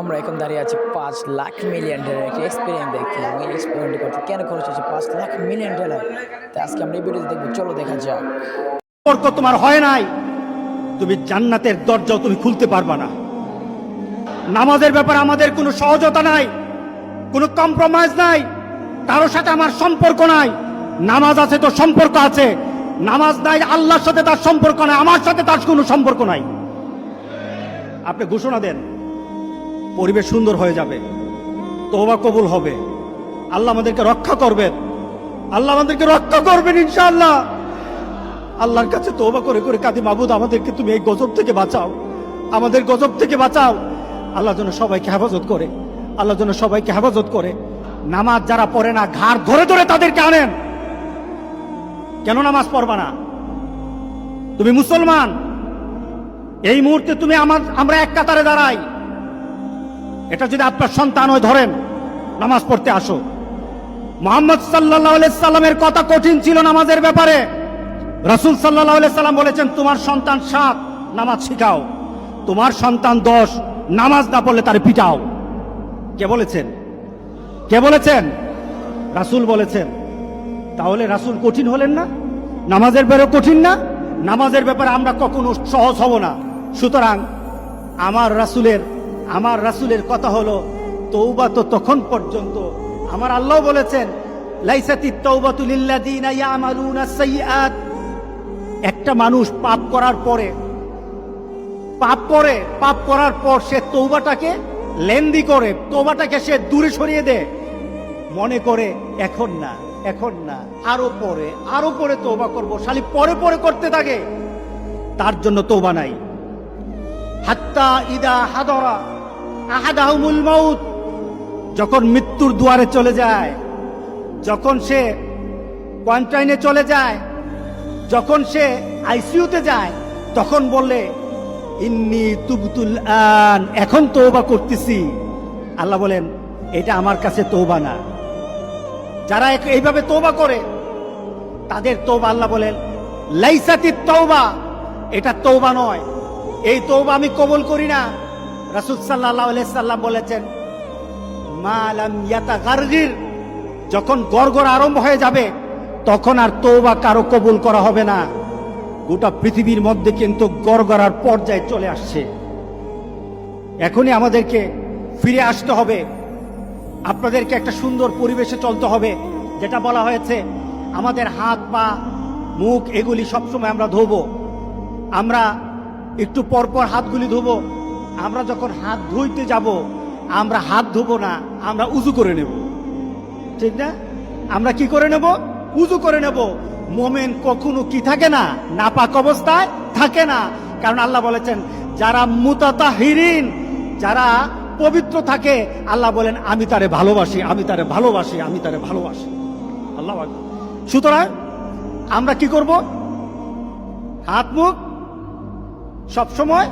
আমরা এখন দাঁড়িয়ে আছি 5,00,000 মিলিয়ন ডলার একটি এক্সপেরিমেন্ট দেখতে। এবং এই এক্সপেরিমেন্ট করতে কেন খরচ হচ্ছে $5,00,000? তাই আজকে আমরা এই ভিডিওতে দেখবো, চলো দেখা যাক। সম্পর্ক তোমার হয় নাই, তুমি জান্নাতের দরজাও তুমি খুলতে পারবা না। নামাজের ব্যাপারে আমাদের কোনো সহজতা নাই, কোনো কম্প্রোমাইজ নাই, কারোর সাথে আমার সম্পর্ক নাই। নামাজ আছে তো সম্পর্ক আছে, নামাজ নাই আল্লাহর সাথে তার সম্পর্ক নাই, আমার সাথে তার কোনো সম্পর্ক নাই। আপনি ঘোষণা দেন, পরিবেশ সুন্দর হয়ে যাবে, তওবা কবুল হবে, আল্লাহ আমাদেরকে রক্ষা করবেন, আল্লাহ আমাদেরকে রক্ষা করবেন ইনশাআল্লাহ। আল্লাহর কাছে তওবা করে করে কাঁদি, মাবুদ আমাদেরকে তুমি এই গজব থেকে বাঁচাও, আমাদের গজব থেকে বাঁচাও। আল্লাহ যেন সবাইকে হেফাজত করে, আল্লাহ যেন সবাইকে হেফাজত করে। নামাজ যারা পড়ে না, ঘাড় ধরে ধরে তাদেরকে আনেন। কেন নামাজ পড়বা না? তুমি মুসলমান, এই মুহূর্তে তুমি আমরা এক কাতারে দাঁড়াই। এটা যদি আপনার সন্তান হয়, ধরেন নামাজ পড়তে আসো। মুহাম্মদ সাল্লাল্লাহু আলাইহি সাল্লামের কথা কঠিন ছিল নামাজের ব্যাপারে। রাসূল সাল্লাল্লাহু আলাইহি সাল্লাম বলেছেন, তোমার সন্তান 7 নামাজ শিখাও, তোমার সন্তান 10 নামাজ না পড়লে তারে পিটাও। কে বলেছেন? কে বলেছেন? রাসূল বলেছেন। তাহলে রাসূল কঠিন হলেন না? নামাজের ব্যাপারে কঠিন না? নামাজের ব্যাপারে আমরা কখনো সহজ হব না। সুতরাং আমার রাসূলের কথা হলো, তওবা তো তখন পর্যন্ত। আমার আল্লাহ বলেছেন, লাইসাতিত তাওবাতু লিল্লাযিনা ইয়ামালুনা সাইয়্যাত। একটা মানুষ পাপ করার পর সে তওবাটাকে লেন্দি করে, তওবাটাকে সে দূরে সরিয়ে দেয়, মনে করে এখন না আরো পরে তওবা করব, খালি পরে করতে থাকে। তার জন্য তওবা নাই। হাত্তা ইদা হাদরা আহাদাহুমুল মাউত, যখন মৃত্যুর দুয়ারে চলে যায়, যখন সে কোয়ারেন্টাইনে চলে যায়, যখন সে আইসিইউতে যায়, তখন বললে ইন্নী তুবতুল আন, এখন তওবা করতেছি। আল্লাহ বলেন, এটা আমার কাছে তওবা না। যারা এইভাবে তওবা করে তাদের তওবা, আল্লাহ বলেন, লাইসাতিত তাওবা, এটা তওবা নয়, এই তওবা আমি কবুল করি না। রাসূল সাল্লাল্লাহু আলাইহি সাল্লাম বলেছেন, মা লাম ইয়াতাগারগির, যখন গড়গড় আরম্ভ হয়ে যাবে তখন আর তওবা কারো কবুল করা হবে না। গোটা পৃথিবীর মধ্যে কিন্তু গড়গড়ার পর্যায়ে চলে আসছে। এখনই আমাদেরকে ফিরে আসতে হবে, আপনাদেরকে একটা সুন্দর পরিবেশে চলতে হবে। যেটা বলা হয়েছে, আমাদের হাত পা মুখ এগুলি সবসময় আমরা ধোবো, আমরা একটু পরপর হাতগুলি ধোবো। আমরা যখন হাত ধুইতে যাব, আমরা হাত ধোবো না, আমরা উজু করে নেব, ঠিক না? আমরা কি করে নেব? উজু করে নেব। মোমেন কখনো কি থাকে না, নাপাক অবস্থায় থাকে না। কারণ আল্লাহ বলেছেন, যারা মুতাতাহিরিন, যারা পবিত্র থাকে, আল্লাহ বলেন, আমি তারে ভালোবাসি, আমি তারে ভালোবাসি, আমি তারে ভালোবাসি। আল্লাহ আকবার। সুতরাং আমরা কি করব? হাত মুখ সবসময়